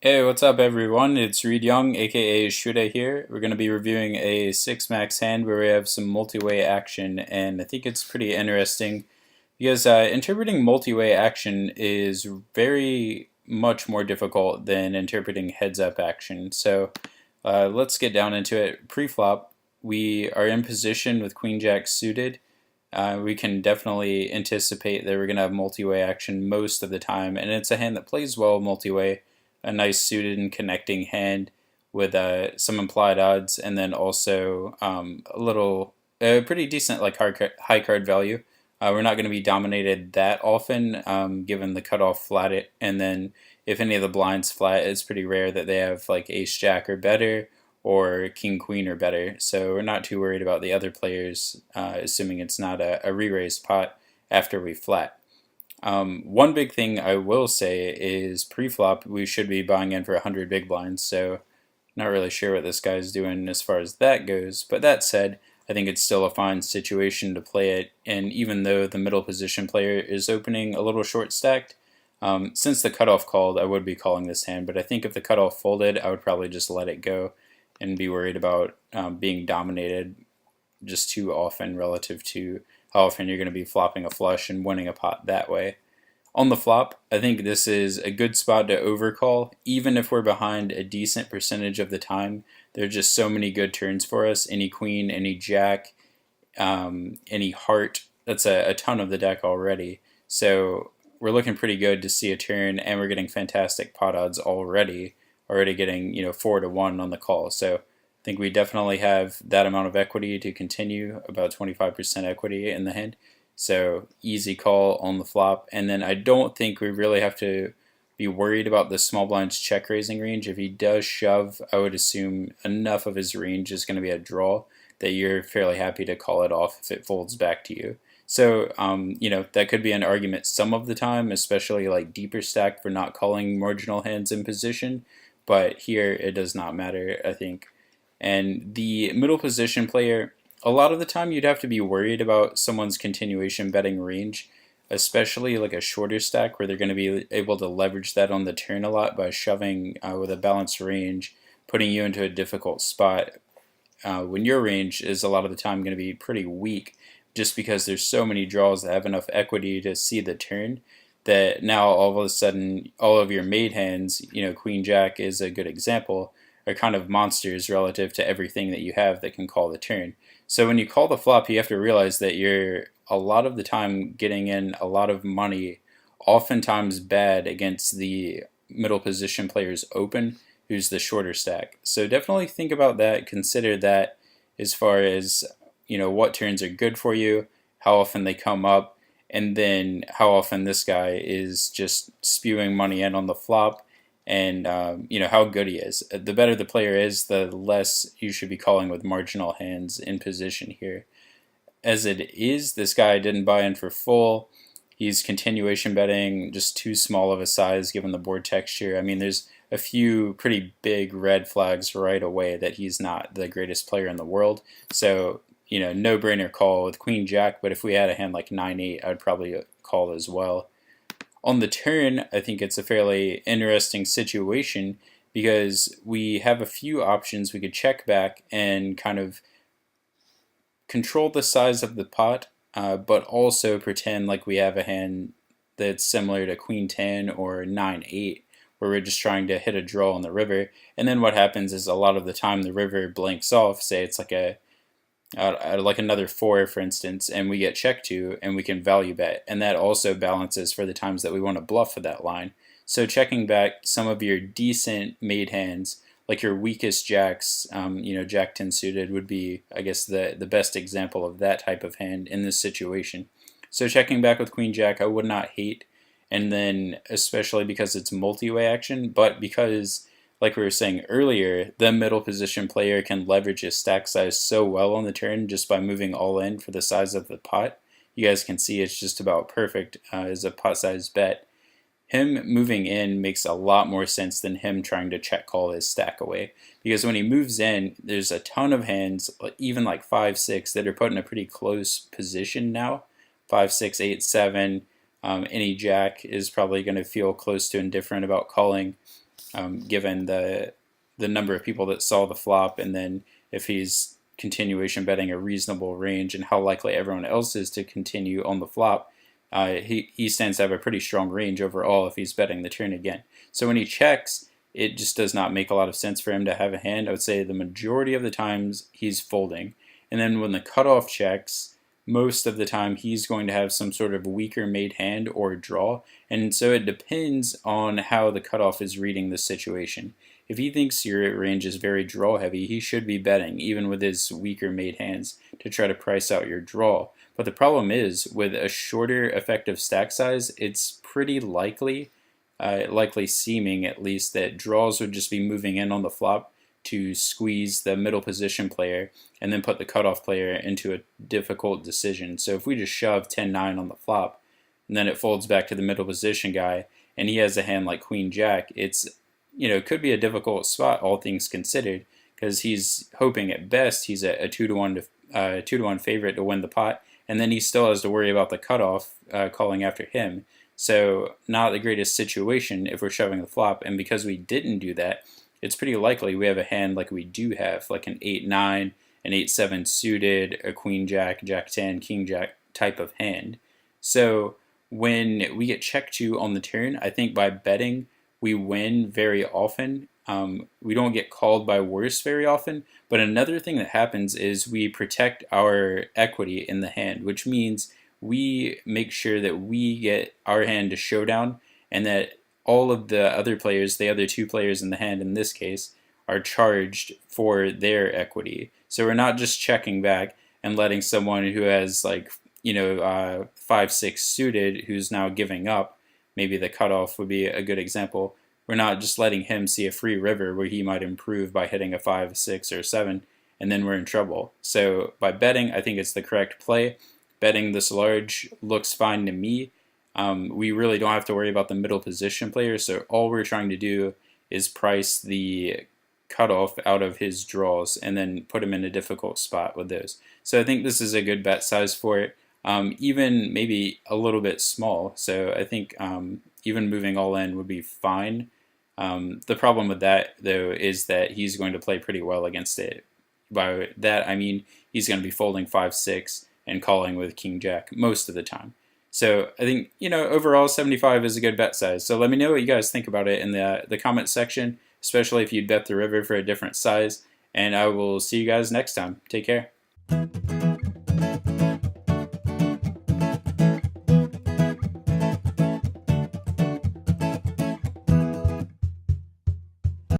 Hey, what's up everyone? It's Reed Young, aka Shuda here. We're going to be reviewing a 6 max hand where we have some multi-way action, and I think it's pretty interesting because interpreting multi-way action is very much more difficult than interpreting heads-up action. So let's get down into it. Pre-flop, we are in position with Queen Jack suited. We can definitely anticipate that we're going to have multi-way action most of the time, and it's a hand that plays well multi-way, a nice suited and connecting hand with some implied odds, and then also a pretty decent like high card value. We're not going to be dominated that often, given the cutoff flat it, and then if any of the blinds flat, it's pretty rare that they have like ace jack or better or king queen or better. So we're not too worried about the other players, assuming it's not a re-raised pot after we flat. One big thing I will say is pre-flop we should be buying in for 100 big blinds, so not really sure what this guy's doing as far as that goes. But that said, I think it's still a fine situation to play it, and even though the middle position player is opening a little short stacked, since the cutoff called, I would be calling this hand, but I think if the cutoff folded, I would probably just let it go and be worried about being dominated just too often relative to how often you're going to be flopping a flush and winning a pot that way. On the flop, I think this is a good spot to overcall, even if we're behind a decent percentage of the time. There are just so many good turns for us. Any queen, any jack, any heart. That's a ton of the deck already. So we're looking pretty good to see a turn, and we're getting fantastic pot odds already. Already getting 4 to 1 on the call. So I think we definitely have that amount of equity to continue, about 25% equity in the hand. So easy call on the flop. And then I don't think we really have to be worried about the small blind's check raising range. If he does shove, I would assume enough of his range is going to be a draw that you're fairly happy to call it off if it folds back to you. So, that could be an argument some of the time, especially like deeper stack for not calling marginal hands in position. But here it does not matter, I think. And the middle position player, a lot of the time you'd have to be worried about someone's continuation betting range, especially like a shorter stack where they're going to be able to leverage that on the turn a lot by shoving with a balanced range, putting you into a difficult spot when your range is a lot of the time going to be pretty weak just because there's so many draws that have enough equity to see the turn that now all of a sudden all of your made hands, Queen Jack is a good example, are kind of monsters relative to everything that you have that can call the turn. So when you call the flop, you have to realize that you're a lot of the time getting in a lot of money, oftentimes bad against the middle position player's open, who's the shorter stack. So definitely think about that, consider that as far as what turns are good for you, how often they come up, and then how often this guy is just spewing money in on the flop, and how good he is. The better the player is, the less you should be calling with marginal hands in position here. As it is, this guy didn't buy in for full. He's continuation betting, just too small of a size given the board texture. I mean, there's a few pretty big red flags right away that he's not the greatest player in the world. So, no-brainer call with Queen Jack, but if we had a hand like 9-8, I'd probably call as well. On the turn, I think it's a fairly interesting situation because we have a few options. We could check back and kind of control the size of the pot, but also pretend like we have a hand that's similar to Queen 10 or 9-8, where we're just trying to hit a draw on the river. And then what happens is a lot of the time the river blanks off, say it's like another 4, for instance, and we get checked to, and we can value bet, and that also balances for the times that we want to bluff for that line. So checking back some of your decent made hands, like your weakest jacks, Jack 10 suited would be, I guess, the best example of that type of hand in this situation. So checking back with Queen Jack, I would not hate, and then especially because it's multi-way action, but because like we were saying earlier, the middle position player can leverage his stack size so well on the turn just by moving all in for the size of the pot. You guys can see it's just about perfect as a pot size bet. Him moving in makes a lot more sense than him trying to check call his stack away. Because when he moves in, there's a ton of hands, even like 5, 6, that are put in a pretty close position now. 5, 6, 8, 7. Any jack is probably going to feel close to indifferent about calling. given the number of people that saw the flop, and then if he's continuation betting a reasonable range and how likely everyone else is to continue on the flop, he stands to have a pretty strong range overall if he's betting the turn again. So when he checks, it just does not make a lot of sense for him to have a hand. I would say the majority of the times he's folding. And then when the cutoff checks, most of the time he's going to have some sort of weaker made hand or draw. And so it depends on how the cutoff is reading the situation. If he thinks your range is very draw heavy, he should be betting, even with his weaker made hands, to try to price out your draw. But the problem is, with a shorter effective stack size, it's pretty likely seeming at least, that draws would just be moving in on the flop to squeeze the middle position player and then put the cutoff player into a difficult decision. So if we just shove 10-9 on the flop and then it folds back to the middle position guy and he has a hand like Queen Jack, it's, could be a difficult spot, all things considered, because he's hoping at best he's a 2-1 favorite to win the pot, and then he still has to worry about the cutoff calling after him. So not the greatest situation if we're shoving the flop, and because we didn't do that, it's pretty likely we have a hand like we do have, like an 8-9, an 8-7 suited, a Queen Jack, Jack 10, King Jack type of hand. So when we get check to on the turn, I think by betting we win very often. We don't get called by worse very often, but another thing that happens is we protect our equity in the hand, which means we make sure that we get our hand to showdown and that all of the other players, the other two players in the hand in this case, are charged for their equity. So we're not just checking back and letting someone who has 5-6 suited who's now giving up. Maybe the cutoff would be a good example. We're not just letting him see a free river where he might improve by hitting a 5, 6, or 7, and then we're in trouble. So by betting, I think it's the correct play. Betting this large looks fine to me. We really don't have to worry about the middle position player, so all we're trying to do is price the cutoff out of his draws and then put him in a difficult spot with those. So I think this is a good bet size for it, even maybe a little bit small. So I think even moving all in would be fine. The problem with that, though, is that he's going to play pretty well against it. By that, I mean he's going to be folding 5-6 and calling with King Jack most of the time. So I think, overall 75 is a good bet size. So let me know what you guys think about it in the comment section, especially if you'd bet the river for a different size. And I will see you guys next time. Take care.